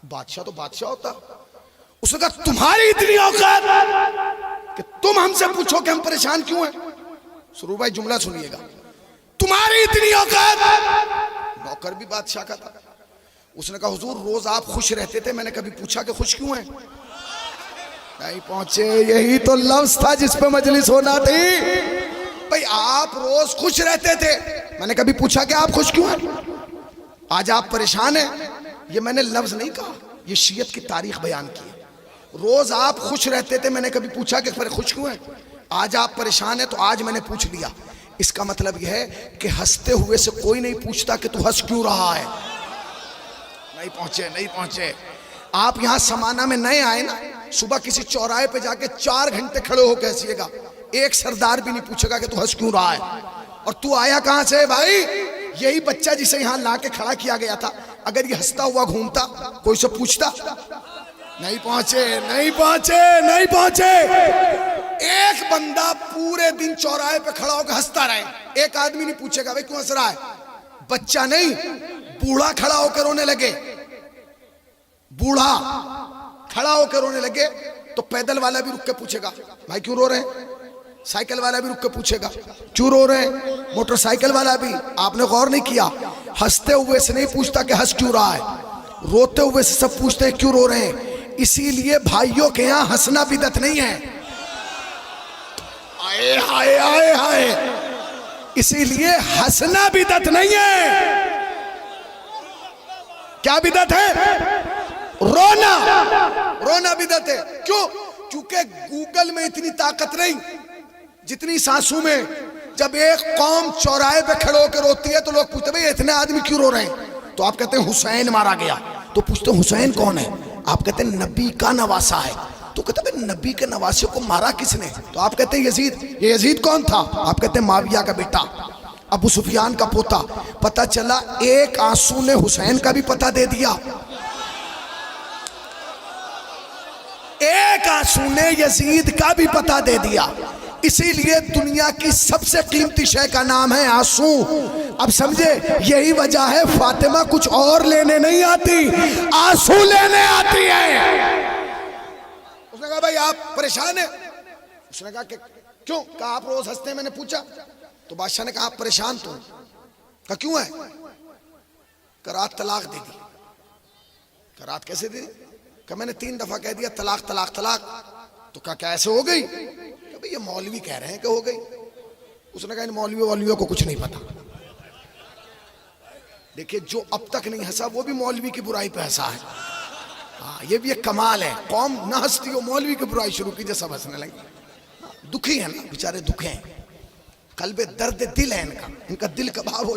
बादशाह तो बादशाह होता। उसने कहा तुम्हारी इतनी औकात कि तुम हमसे पूछो कि हम परेशान क्यों हैं। सुरू भाई जुमला सुनिएगा, तुम्हारी इतनी औकात। नौकर भी बादशाह का था। उसने कहा हुजूर रोज आप खुश रहते थे, मैंने कभी पूछा कि खुश क्यों हैं। नहीं पहुंचे, यही तो लफ्ज था जिस पे मजलिस होना थी। भाई आप रोज खुश रहते थे, मैंने कभी पूछा कि आप खुश क्यों हैं। आज आप परेशान हैं, ये मैंने लफ्ज नहीं कहा, ये शियत की तारीख बयान की है। रोज आप खुश रहते थे, मैंने कभी पूछा कि फिर खुश क्यों हैं। आज आप परेशान हैं तो आज मैंने पूछ लिया। इसका मतलब यह है कि हंसते हुए से कोई नहीं पूछता कि तू हंस क्यों रहा है। नहीं पहुंचे, नहीं पहुंचे। आप यहां समाना में नए आए ना, सुबह किसी चौराहे पे जाके 4 घंटे खड़े होकर हंसिएगा, एक सरदार भी नहीं पूछेगा कि तू हंस क्यों रहा है। और तू आया कहां से भाई। यही बच्चा जिसे यहां लाके खड़ा किया गया था, अगर ये हंसता हुआ घूमता कोई से पूछता। नहीं पहुंचे, नहीं पहुंचे, नहीं पहुंचे। एक बंदा पूरे दिन चौराहे पे खड़ा होकर हंसता रहे, एक आदमी नहीं पूछेगा भाई क्यों हंस रहा है। बच्चा नहीं, बूढ़ा खड़ा होकर रोने लगे, बूढ़ा खड़ा होकर रोने लगे तो पैदल वाला भी रुक के पूछेगा भाई क्यों रो रहे हैं। साइकिल वाला भी रुक के पूछेगा क्यों रो रहे हैं। मोटरसाइकिल वाला भी। आपने गौर नहीं किया, हंसते हुए से नहीं पूछता कि हंस क्यों रहा है, रोते हुए से सब पूछते हैं क्यों रो रहे हैं। इसीलिए भाइयों के यहां हंसना बिदअत नहीं है। आए हाय, आए हाय। इसीलिए हंसना बिदअत नहीं है। क्या बिदअत है? रोना, रोना बिदअत है। क्यों? क्योंकि गूगल में इतनी ताकत नहीं जितनी सासू में। जब एक कौम चौराहे पे खड़े होकर रोती है तो लोग पूछते भाई इतने आदमी क्यों रो रहे हैं। तो आप कहते हैं हुसैन मारा गया। तो पूछते हैं हुसैन कौन है। आप कहते हैं नबी का नवासा है। तो कहते हैं नबी के नवासे को मारा किसने। तो आप कहते हैं यजीद। ये यजीद कौन था। आप कहते हैं माविया का बेटा, अबू सुफियान का पोता। पता चला एक आंसू ने हुसैन का भी पता दे दिया, एक आंसू ने यजीद का भी पता दे दिया। इसीलिए दुनिया की सबसे कीमती शय का नाम है आंसू। अब समझे, यही वजह है फातिमा कुछ और लेने नहीं आती, आंसू लेने आती है। उसने कहा भाई आप परेशान है। उसने कहा कि क्यों। कहा आप रोज हंसते हैं। मैंने पूछा तो बादशाह ने कहा आप परेशान तो। कहा क्यों है। करात तलाक दे दी। करात कैसे दे दी। कहा मैंने 3 दफा कह दिया तलाक तलाक तलाक। तो कहा क्या ऐसे हो गई। कहा भाई ये मौलवी कह रहे हैं कि हो गई। उसने कहा इन मौलवियों को कुछ नहीं पता। देखिए जो अब तक नहीं हंसा वो भी मौलवी की बुराई पे हंसा है। हाँ ये भी एक कमाल है। कौम ना हंसती हो, मौलवी की बुराई शुरू की, सब हंसने लगे। दुखी है ना बेचारे, दुखे हैं, कल्बे दर्द दिल है इनका, इनका दिल कबाब हो